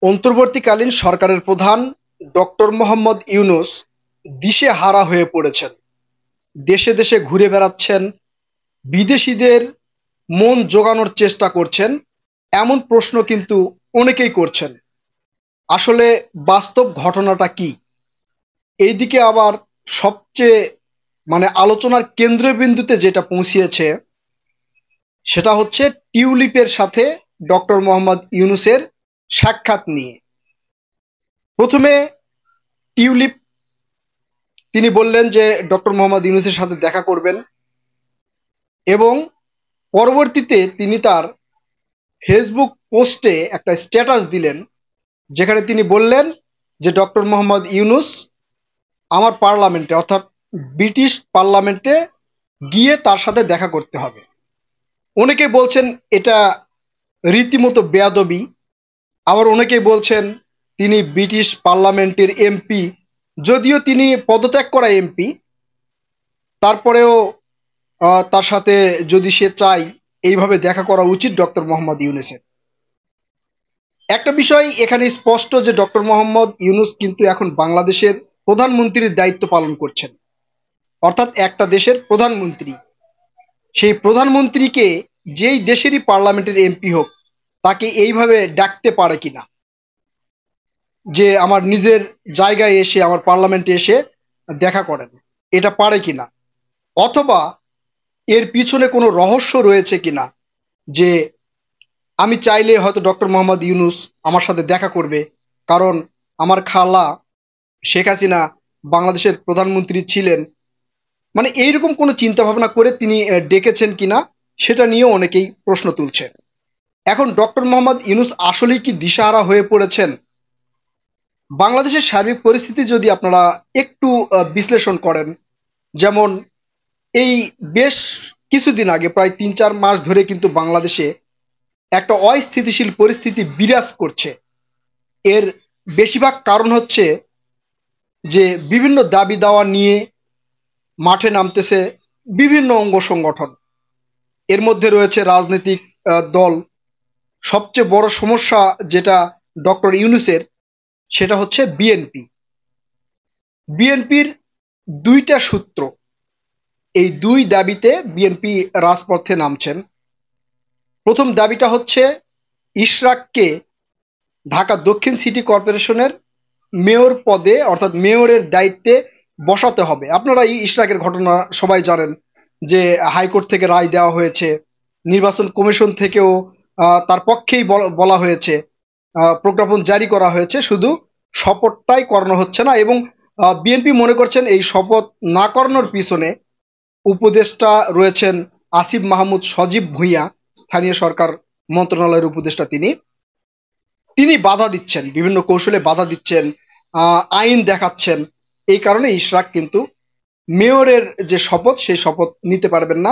অন্তর্বর্তীকালীন সরকারের প্রধান ডক্টর মোহাম্মদ ইউনূস দিশেহারা হয়ে পড়েছেন। দেশে দেশে ঘুরে বেড়াচ্ছেন, বিদেশিদের মন জোগানোর চেষ্টা করছেন, এমন প্রশ্ন কিন্তু অনেকেই করছেন। আসলে বাস্তব ঘটনাটা কি? এইদিকে আবার সবচেয়ে আলোচনার কেন্দ্রবিন্দুতে যেটা পৌঁছিয়েছে সেটা হচ্ছে টিউলিপের সাথে ডক্টর মোহাম্মদ ইউনূসের সাক্ষাৎ নিয়ে। প্রথমে টিউলিপ তিনি বললেন যে ডক্টর মোহাম্মদ ইউনূসের সাথে দেখা করবেন এবং পরবর্তীতে তিনি তার ফেসবুক পোস্টে একটা স্ট্যাটাস দিলেন, যেখানে তিনি বললেন যে ডক্টর মোহাম্মদ ইউনূস আমার পার্লামেন্টে অর্থাৎ ব্রিটিশ পার্লামেন্টে গিয়ে তার সাথে দেখা করতে হবে। অনেকে বলছেন এটা রীতিমতো বেয়াদবি, আবার অনেকেই বলছেন তিনি ব্রিটিশ পার্লামেন্টের এমপি, যদিও তিনি পদত্যাগ করা এমপি, তারপরেও তার সাথে যদি সে চায় এইভাবে দেখা করা উচিত ডক্টর মোহাম্মদ ইউনূসের। একটা বিষয় এখানে স্পষ্ট যে ডক্টর মোহাম্মদ ইউনূস কিন্তু এখন বাংলাদেশের প্রধানমন্ত্রীর দায়িত্ব পালন করছেন, অর্থাৎ একটা দেশের প্রধানমন্ত্রী। সেই প্রধানমন্ত্রীকে যেই দেশেরই পার্লামেন্টের এমপি হোক তাকে এইভাবে ডাকতে পারে কিনা, যে আমার নিজের জায়গায় এসে আমার পার্লামেন্টে এসে দেখা করেন, এটা পারে কিনা? অথবা এর পিছনে কোনো রহস্য রয়েছে কিনা, যে আমি চাইলে হয়তো ডক্টর মোহাম্মদ ইউনূস আমার সাথে দেখা করবে, কারণ আমার খালা শেখ হাসিনা বাংলাদেশের প্রধানমন্ত্রী ছিলেন। এইরকম কোনো চিন্তা ভাবনা করে তিনি ডেকেছেন কিনা সেটা নিয়েও অনেকেই প্রশ্ন তুলছে। এখন ডক্টর মোহাম্মদ ইউনূস আসলেই কি দিশাহারা হয়ে পড়েছেন? বাংলাদেশের সার্বিক পরিস্থিতি যদি আপনারা একটু বিশ্লেষণ করেন, যেমন এই বেশ কিছুদিন আগে প্রায় ৩-৪ মাস ধরে কিন্তু বাংলাদেশে একটা অস্থিতিশীল পরিস্থিতি বিরাজ করছে। এর বেশিরভাগ কারণ হচ্ছে যে বিভিন্ন দাবি দাওয়া নিয়ে মাঠে নামতেছে বিভিন্ন অঙ্গ সংগঠন, এর মধ্যে রয়েছে রাজনৈতিক দল। সবচেয়ে বড় সমস্যা যেটা ডক্টর ইউনূসের, সেটা হচ্ছে বিএনপি। বিএনপির দুইটা সূত্র, এই দুই দাবিতে বিএনপি রাজপথে নামছেন। প্রথম দাবিটা হচ্ছে ইশরাককে ঢাকা দক্ষিণ সিটি কর্পোরেশনের মেয়র পদে অর্থাৎ মেয়রের দায়িত্বে বসাতে হবে। আপনারা এই ইশরাকের ঘটনা সবাই জানেন যে হাইকোর্ট থেকে রায় দেওয়া হয়েছে, নির্বাচন কমিশন থেকেও তার পক্ষেই বলা হয়েছে, প্রজ্ঞাপন জারি করা হয়েছে, শুধু শপথটাই করানো হচ্ছে না। এবং বিএনপি মনে করছেন এই শপথ না করানোর পিছনে উপদেষ্টা রয়েছেন আসিফ মাহমুদ সজীব ভুঁইয়া, স্থানীয় সরকার মন্ত্রণালয়ের উপদেষ্টা। তিনি বাধা দিচ্ছেন, বিভিন্ন কৌশলে বাধা দিচ্ছেন, আইন দেখাচ্ছেন। এই কারণে ইশরাক কিন্তু মেয়রের যে শপথ সেই শপথ নিতে পারবেন না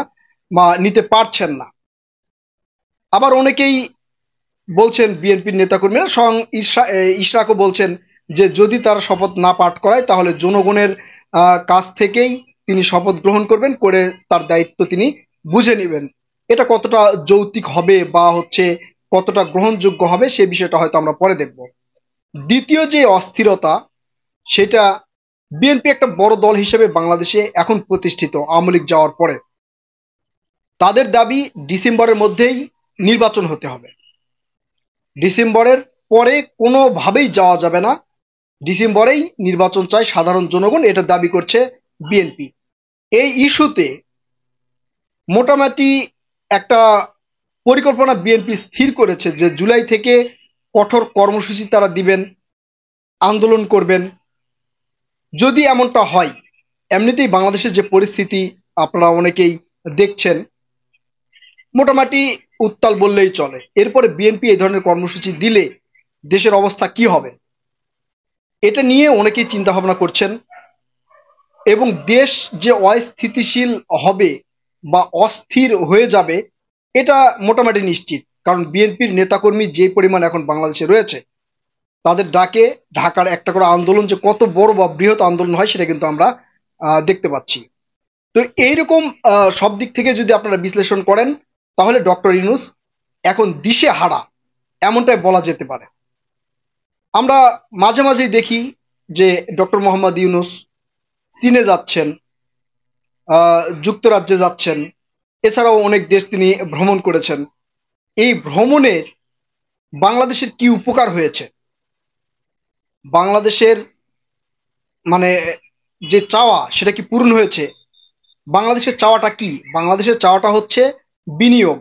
বা নিতে পারছেন না। আবার অনেকেই বলছেন, বিএনপির নেতাকর্মীরা স্বয়ং ইশরাকও বলছেন যে যদি তার শপথ না পাঠ করায় তাহলে জনগণের কাছ থেকেই তিনি শপথ গ্রহণ করবেন, করে তার দায়িত্ব তিনি বুঝে নেবেন। এটা কতটা যৌক্তিক হবে বা কতটা গ্রহণযোগ্য হবে সে বিষয়টা হয়তো আমরা পরে দেখব। দ্বিতীয় যে অস্থিরতা, সেটা বিএনপি একটা বড় দল হিসেবে বাংলাদেশে এখন প্রতিষ্ঠিত আওয়ামী লীগ যাওয়ার পরে। তাদের দাবি ডিসেম্বরের মধ্যেই নির্বাচন হতে হবে, ডিসেম্বরের পরে কোনোভাবেই যাওয়া যাবে না, ডিসেম্বরেই নির্বাচন চায় সাধারণ জনগণ, এটা দাবি করছে বিএনপি। এই ইস্যুতে মোটামুটি একটা পরিকল্পনা বিএনপি স্থির করেছে যে জুলাই থেকে কঠোর কর্মসূচি তারা দিবেন, আন্দোলন করবেন। যদি এমনটা হয়, এমনিতেই বাংলাদেশের যে পরিস্থিতি আপনারা অনেকেই দেখছেন, মোটামুটি উত্তাল বললেই চলে। এরপরে বিএনপি এই ধরনের কর্মসূচি দিলে দেশের অবস্থা কি হবে, এটা নিয়ে অনেকেই চিন্তা ভাবনা করছেন। এবং দেশ যে অস্থিতিশীল হবে বা অস্থির হয়ে যাবে এটা মোটামুটি নিশ্চিত, কারণ বিএনপির নেতাকর্মী যে পরিমাণ এখন বাংলাদেশে রয়েছে, তাদের ডাকে ঢাকার একটা করে আন্দোলন যে কত বড় বা বৃহৎ আন্দোলন হয় সেটা কিন্তু আমরা দেখতে পাচ্ছি। তো এইরকম সব দিক থেকে যদি আপনারা বিশ্লেষণ করেন, তাহলে ডক্টর ইউনূস এখন দিশেহারা এমনটাই বলা যেতে পারে। আমরা মাঝে মাঝেই দেখি যে ডক্টর মোহাম্মদ ইউনূস চীনে যাচ্ছেন, যুক্তরাজ্যে যাচ্ছেন, এছাড়াও অনেক দেশ তিনি ভ্রমণ করেছেন। এই ভ্রমণের বাংলাদেশের কি উপকার হয়েছে? বাংলাদেশের মানে যে চাওয়া সেটা কি পূরণ হয়েছে? বাংলাদেশের চাওয়াটা কি? বাংলাদেশের চাওয়াটা হচ্ছে বিনিয়োগ,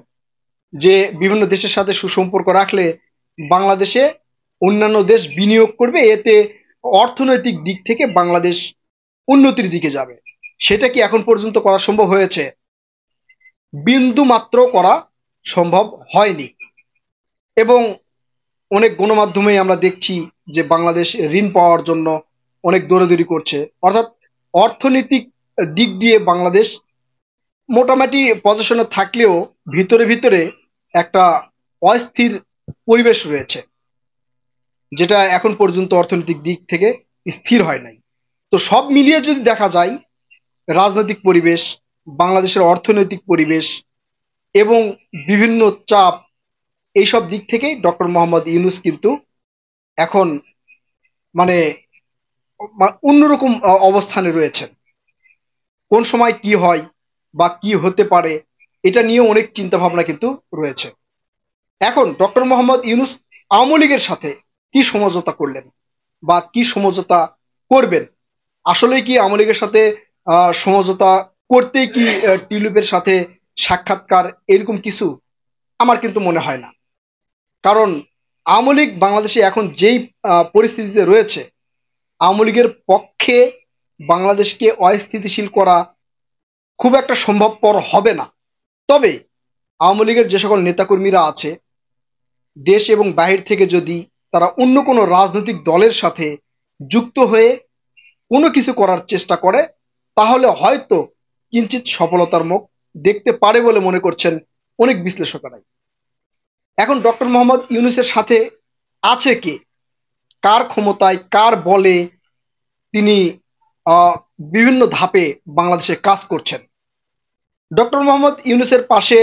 যে বিভিন্ন দেশের সাথে সুসম্পর্ক রাখলে বাংলাদেশে অন্যান্য দেশ বিনিয়োগ করবে, এতে অর্থনৈতিক দিক থেকে বাংলাদেশ উন্নতির দিকে যাবে। সেটা কি এখন পর্যন্ত করা সম্ভব হয়েছে? বিন্দু মাত্র করা সম্ভব হয়নি। এবং অনেক গণমাধ্যমেই আমরা দেখছি যে বাংলাদেশ ঋণ পাওয়ার জন্য অনেক দৌড়াদৌড়ি করছে। অর্থাৎ অর্থনৈতিক দিক দিয়ে বাংলাদেশ মোটামুটি পজিশনে থাকলেও ভিতরে ভিতরে একটা অস্থির পরিবেশ রয়েছে, যেটা এখন পর্যন্ত অর্থনৈতিক দিক থেকে স্থির হয় নাই। তো সব মিলিয়ে যদি দেখা যায়, রাজনৈতিক পরিবেশ, বাংলাদেশের অর্থনৈতিক পরিবেশ এবং বিভিন্ন চাপ, এইসব দিক থেকেই ডক্টর মোহাম্মদ ইউনূস কিন্তু এখন মানে অন্যরকম অবস্থানে রয়েছেন। কোন সময় কি হয় বা কি হতে পারে, এটা নিয়ে অনেক চিন্তা ভাবনা কিন্তু রয়েছে। এখন ডক্টর মোহাম্মদ ইউনূস আওয়ামী লীগের সাথে কি সমঝোতা করলেন বা কি সমঝোতা করবেন? আসলে কি আওয়ামী লীগের সাথে সমঝোতা করতেই কি টিউলিপের সাথে সাক্ষাৎকার, এরকম কিছু? আমার কিন্তু মনে হয় না। কারণ আওয়ামী লীগ বাংলাদেশে এখন যেই পরিস্থিতিতে রয়েছে, আওয়ামী লীগের পক্ষে বাংলাদেশকে অস্থিতিশীল করা খুব একটা সম্ভবপর হবে না। তবে আওয়ামী লীগের যে সকল নেতাকর্মীরা আছে, দেশ এবং বাহির থেকে যদি তারা অন্য কোনো রাজনৈতিক দলের সাথে যুক্ত হয়ে কোনো কিছু করার চেষ্টা করে, তাহলে হয়তো কিঞ্চিৎ সফলতার মুখ দেখতে পারে বলে মনে করছেন অনেক বিশ্লেষকেরাই। এখন ডক্টর মোহাম্মদ ইউনূসের সাথে আছে কে? কার ক্ষমতায়, কার বলে তিনি বিভিন্ন ধাপে বাংলাদেশে কাজ করছেন? ডক্টর মোহাম্মদ ইউনূসের পাশে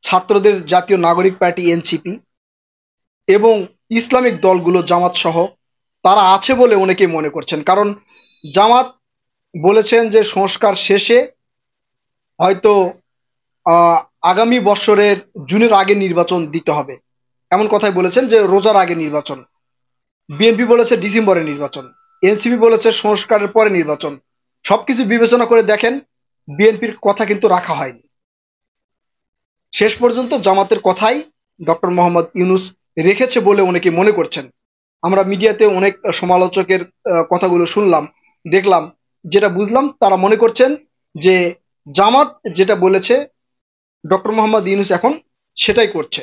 ছাত্রদের জাতীয় নাগরিক পার্টি এনসিপি এবং ইসলামিক দলগুলো জামাত সহ তারা আছে বলে অনেকেই মনে করছেন। কারণ জামাত বলেছেন যে সংস্কার শেষে হয়তো আগামী বছরের জুনের আগে নির্বাচন দিতে হবে, এমন কথাই বলেছেন, যে রোজার আগে নির্বাচন। বিএনপি বলেছে ডিসেম্বরে নির্বাচন, এনসিপি বলেছে সংস্কারের পরে নির্বাচন। সবকিছু বিবেচনা করে দেখেন, বিএনপির কথা কিন্তু রাখা হয়নি। শেষ পর্যন্ত জামাতের কথাই ডক্টর মোহাম্মদ ইউনূস রেখেছে বলে অনেকে মনে করছেন। আমরা মিডিয়াতে অনেক সমালোচকের কথাগুলো শুনলাম, দেখলাম, যেটা বুঝলাম তারা মনে করছেন যে জামাত যেটা বলেছে ডক্টর মোহাম্মদ ইউনূস এখন সেটাই করছে।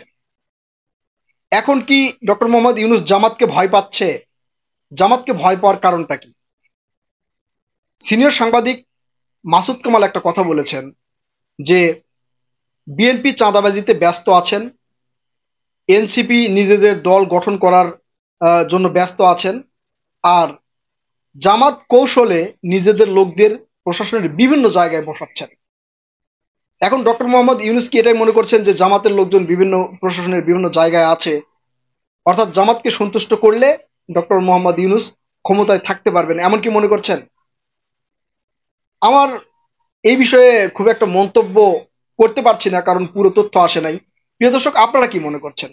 এখন কি ডক্টর মোহাম্মদ ইউনূস জামাতকে ভয় পাচ্ছে? জামাতকে ভয় পাওয়ার কারণটা কি? সিনিয়র সাংবাদিক মাসুদ কামাল একটা কথা বলেছেন যে বিএনপি চাঁদাবাজিতে ব্যস্ত আছেন, এনসিপি নিজেদের দল গঠন করার জন্য ব্যস্ত আছেন, আর জামাত কৌশলে নিজেদের লোকদের প্রশাসনের বিভিন্ন জায়গায় বসাচ্ছেন। এখন ডক্টর মোহাম্মদ ইউনূস কি এটাই মনে করছেন যে জামাতের লোকজন বিভিন্ন প্রশাসনের বিভিন্ন জায়গায় আছে, অর্থাৎ জামাতকে সন্তুষ্ট করলে ডক্টর মোহাম্মদ ইউনূস ক্ষমতায় থাকতে পারবেন, এমন কি মনে করছেন? আমার এই বিষয়ে খুব একটা মন্তব্য করতে পারছি না, কারণ পুরো তথ্য আসে নাই। প্রিয় দর্শক, আপনারা কি মনে করছেন?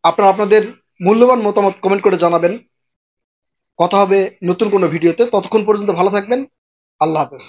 আপনারা আপনাদের মূল্যবান মতামত কমেন্ট করে জানাবেন। কথা হবে নতুন কোনো ভিডিওতে। ততক্ষণ পর্যন্ত ভালো থাকবেন। আল্লাহ হাফেজ।